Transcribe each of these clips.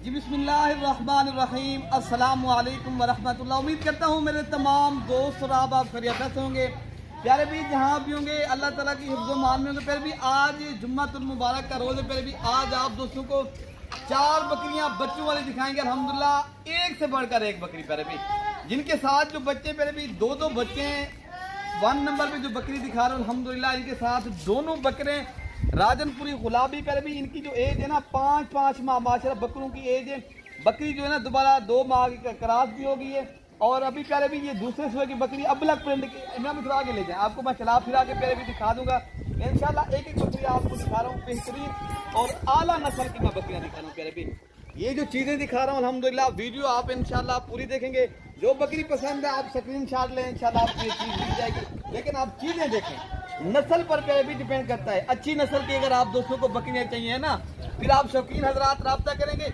जी बिस्मिल्लाहिर्रहमानिर्रहीम अस्सलामु अलैकुम वरहमतुल्लाह। उम्मीद करता हूँ मेरे तमाम दोस्त और आप खैरियत से होंगे। प्यारे भी जहाँ भी होंगे अल्लाह ताला की हिफ्ज़ मान में होंगे। फिर भी आज जुम्मतुल मुबारक का रोज़ है। फिर भी आज आप दोस्तों को 4 बकरियाँ बच्चों वाली दिखाएंगे अल्हम्दुलिल्लाह, एक से बढ़कर एक बकरी। प्यारे भी जिनके साथ जो बच्चे प्यारे भी दो बच्चे हैं। 1 नंबर पे जो बकरी दिखा रहे हो अल्हम्दुलिल्लाह, इनके साथ दोनों बकरे राजनपुरी गुलाबी। पर भी इनकी जो एज है ना 5 माह माशाल्लाह बकरों की एज है। बकरी जो है ना दोबारा 2 माह की क्रॉस भी हो गई है। और अभी प्यारे भी ये दूसरे सुबह की बकरी अबलग प्रिंट की, इमरान फिरा के ले जाए, आपको मैं चला फिरा के प्यारे भी दिखा दूंगा इंशाल्लाह। एक एक बकरी आपको दिखा रहा हूँ, बेहतरीन और आला नस्ल की मैं बकरियाँ दिखा रहा हूँ। प्यारे भी ये जो चीज़ें दिखा रहा हूँ अल्हम्दुलिल्लाह, वीडियो आप इंशाल्लाह पूरी देखेंगे। जो बकरी पसंद है आप स्क्रीनशॉट लें, इंशाल्लाह आपको ये चीज़ मिल जाएगी। लेकिन आप चीज़ें देखें, नस्ल पर प्यारे भी डिपेंड करता है। अच्छी नस्ल की अगर आप दोस्तों को बकरियाँ चाहिए ना, फिर आप शौकीन हजरात राब्ता करेंगे,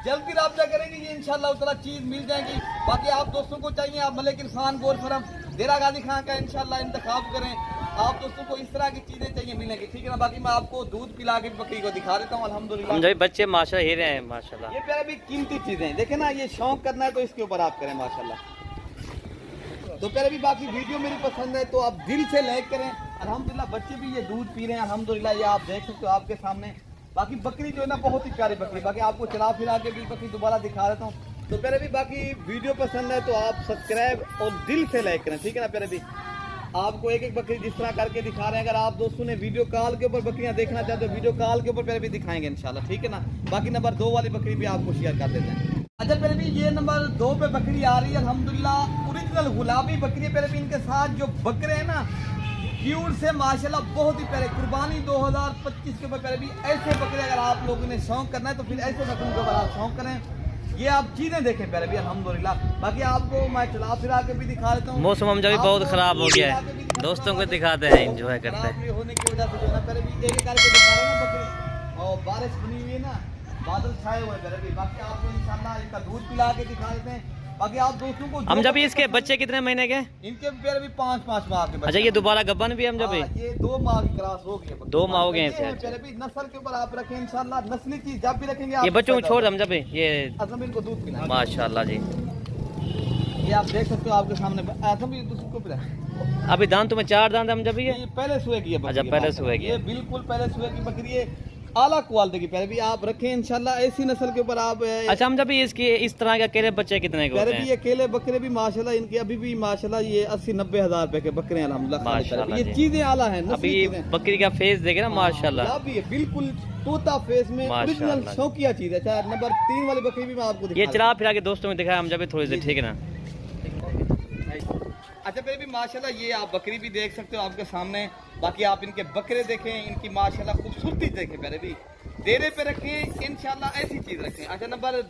जल्दी राब्ता करेंगे, ये इंशाल्लाह उतना चीज़ मिल जाएगी। बाकी आप दोस्तों को चाहिए आप मलिक इरफान गोल फरम देरा गाजी खां का इंशाल्लाह इंतखाब करें। आप दोस्तों को इस तरह की चीज़ें चाहिए मिलेंगी, ठीक है ना। बाकी मैं आपको दूध पिला के बकरी को दिखा देता हूँ अल्हम्दुलिल्लाह। बच्चे माशा ही रहे हैं माशाल्लाह। ये प्यारे भी कीमती चीज़ें देखे ना, ये शौक करना है तो इसके ऊपर आप करें माशाल्लाह। तो प्यारे भी बाकी वीडियो मेरी पसंद है तो आप दिल से लाइक करें अल्हम्दुलिल्लाह। बच्चे भी ये दूध पी रहे हैं अल्हम्दुलिल्लाह, ये आप देख सकते हो आपके सामने। बाकी बकरी जो है ना बहुत ही प्यारी बकरी। बाकी आपको चला फिरा के भी बकरी दोबारा दिखा देता हूँ। तो प्यारे भी बाकी वीडियो पसंद है तो आप सब्सक्राइब और दिल से लाइक करें, ठीक है ना। प्यारे भी आपको एक एक बकरी जिस तरह करके दिखा रहे हैं। अगर आप दोस्तों ने वीडियो कॉल के ऊपर बकरियां देखना चाहते हो, वीडियो कॉल के ऊपर प्यारे भी दिखाएंगे इंशाल्लाह, ठीक है ना। बाकी नंबर 2 वाली बकरी भी आपको शेयर कर देते हैं। अच्छा प्यारे भी ये नंबर 2 पे बकरी आ रही है अल्हम्दुलिल्लाह, ओरिजिनल गुलाबी बकरी है। प्यारे भी इनके साथ जो बकरे हैं ना क्यूट से माशाल्लाह बहुत ही प्यारे। कुर्बानी 2025 के ऊपर प्यारे भी ऐसे बकरे अगर आप लोगों ने शौक करना है तो फिर ऐसे बकरों के ऊपर आप शौक करें। ये आप चीजें देखें प्यारे भी अल्हम्दुलिल्लाह। बाकी आपको मैं चला फिरा के भी दिखा देता हूँ। मौसम हम जब बहुत खराब हो गया है, दोस्तों को दिखाते हैं, एंजॉय करते हैं। होने की वजह से जो है प्यारे भी एक करके दिखा रहे हैं बकरे, और बारिश बनी हुई है ना, बादल छाए हुए प्यारे भी। बाकी आपको इंशाल्लाह इनका दूध पिला के दिखा देते हैं। बाकी आप दोस्तों को हम जब इसके बच्चे कितने महीने के? इनके प्यारे भी 5 माह के बच्चे। अच्छा ये दोबारा गब्बन भी हम जब ये 2 माह की क्रॉस हो गई है, 2 माह हो गए हैं। प्यारे भी नस्ल के ऊपर आप रखें इंशाल्लाह, नस्ली चीज जब भी रखेंगे ये बच्चों को छोड़ हम जब ये असम इनको दूध पिला माशाल्लाह जी। ये आप देख सकते हो आपके सामने असम भी दूध को पिला। अभी दांत में 4 दांत हम जब ये पहले सुए की है बकरी। अच्छा पहले सुए की, ये बिल्कुल पहले सुए की बकरी है, आला क्वालिटी की। पहले भी आप रखें इंशाल्लाह ऐसी नस्ल के ऊपर आप। अच्छा हम जब इसके इस तरह के अकेले बच्चे कितने के होते हैं? ये अकेले बकरे भी माशाल्लाह इनके अभी भी माशाल्लाह ये 80-90 हजार रुपए के बकरे हैं अल्हम्दुलिल्लाह माशाल्लाह। ये चीजें आला है। अभी बकरी का फेस देखे ना माशाल्लाह, भी है बिल्कुल तोता फेस में, ओरिजिनल शौकिया चीज है। अच्छा नंबर 3 वाली बकरी भी मैं आपको दिखा, ये चला फिरा के दोस्तों में दिखाया हम जब थोड़ी देर, ठीक है ना। अच्छा फिर भी माशाल्लाह ये आप बकरी भी देख सकते हो आपके सामने। बाकी आप इनके बकरे देखें, इनकी माशाल्लाह खूबसूरती देखें। पहले भी डेरे पे रखें इंशाल्लाह, ऐसी चीज रखें। अच्छा नंबर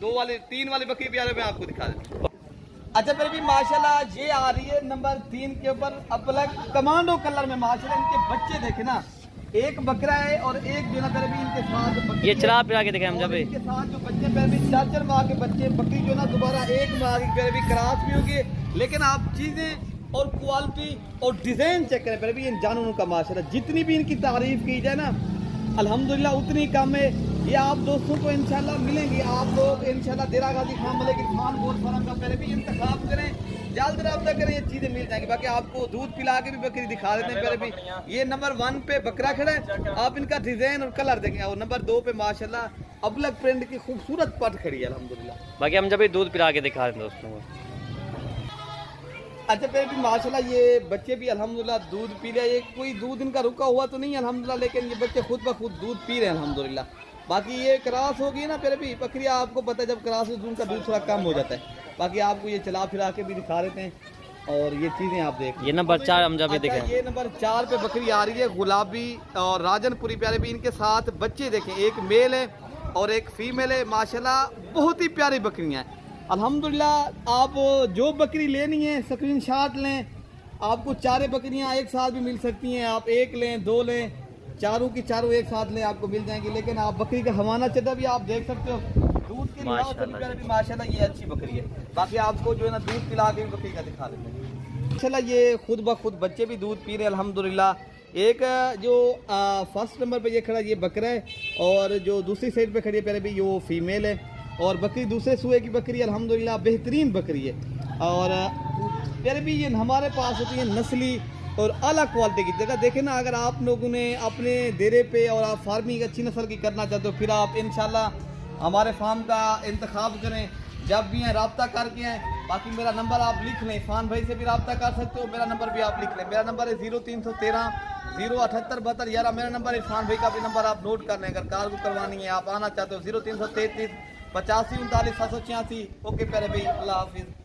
3 वाली बकरी प्यारे में आपको दिखा दें। अच्छा फिर भी माशाल्लाह ये आ रही है नंबर 3 के ऊपर अपलग कमांडो कलर में माशाल्लाह। इनके बच्चे देखे ना, एक बकरा है और एक जो ना फिर भी इनके साथ ये चला फिरा के देखे हम जब इनके साथ जो बच्चे फिर भी 4 माह के बच्चे। बकरी जो ना दोबारा 1 माह की फिर भी क्रॉस भी होगी। लेकिन आप चीजें और क्वालिटी और डिजाइन चेक करें फिर भी इन जानवरों का माशाल्लाह, जितनी भी इनकी तारीफ की जाए ना अल्हम्दुलिल्लाह उतनी कम है। ये आप दोस्तों को इंशाल्लाह मिलेंगी। आप लोग इंशाल्लाह देरा गाजी खान मलिक इरफान गोल फरम का पहले भी इंतखाब करें, जल्द राब्ता करें, ये चीजें मिल जाएंगी। बाकी आपको दूध पिला के भी बकरी दिखा देते हैं। पहले भी ये नंबर 1 पे बकरा खड़ा है, आप इनका डिजाइन और कलर देखें। और नंबर 2 पे माशाल्लाह अबलग प्रिंट की खूबसूरत पट खड़ी है अल्हम्दुलिल्लाह। बाकी हम जब दूध पिला के दिखा दें दोस्तों को। अच्छा फिर भी माशाल्लाह ये बच्चे भी अल्हम्दुलिल्लाह दूध पी रहे हैं। ये कोई दूध इनका रुका हुआ तो नहीं अल्हम्दुलिल्लाह, लेकिन ये बच्चे खुद ब खुद दूध पी रहे हैं अल्हम्दुलिल्लाह। बाकी ये क्रॉस होगी ना फिर भी बकरियाँ, आपको पता है जब क्रॉस उनका दूध थोड़ा कम हो जाता है। बाकी आपको ये चला फिरा के भी दिखा देते हैं और ये चीज़ें आप देख। ये नंबर 4 हम जब देखें। ये नंबर 4 पे बकरी आ रही है गुलाबी और राजनपुरी प्यारे भी। इनके साथ बच्चे देखें, एक मेल है और एक फीमेल है माशाल्लाह, बहुत ही प्यारी बकरियाँ हैं अल्हम्दुलिल्लाह। आप जो बकरी लेनी है स्क्रीनशॉट लें, आपको 4 बकरियां एक साथ भी मिल सकती हैं। आप 1 लें 2 लें, चारों की चारों एक साथ लें, आपको मिल जाएंगी। लेकिन आप बकरी का हवाना चटा भी आप देख सकते हो, दूध के लिए माशाल्लाह ये अच्छी बकरी है। बाकी आपको जो है ना दूध पिला के बकरी का दिखा देते हैं। माशाल्लाह ये खुद ब खुद बच्चे भी दूध पी रहे हैं अल्हम्दुलिल्लाह। एक जो फर्स्ट नंबर पे ये खड़ा ये बकरा है और जो दूसरी साइड पे खड़ी है पहले भी वो फीमेल है। और बकरी दूसरे सूए की बकरी अल्हम्दुलिल्लाह बेहतरीन बकरी है। और फिर भी ये हमारे पास होती है नस्ली और अलग क्वालिटी की। जगह देखें ना, अगर आप लोगों ने अपने डेरे पे और आप फार्मिंग अच्छी नस्ल की करना चाहते हो, फिर आप इंशाल्लाह हमारे फार्म का इंतखाब करें। जब भी हैं रब्ता करके हैं। बाकी मेरा नंबर आप लिख लें, इरफान भाई से भी रब्ता कर सकते हो, मेरा नंबर भी आप लिख लें। मेरा नंबर है 0313 078 72 11। मेरा नंबर इरफान भाई का भी नंबर आप नोट कर लें। अगर कार को करवानी है, आप आना चाहते हो 0333 85 39 786। ओके प्यारे भाई, अल्लाह हाफिज़।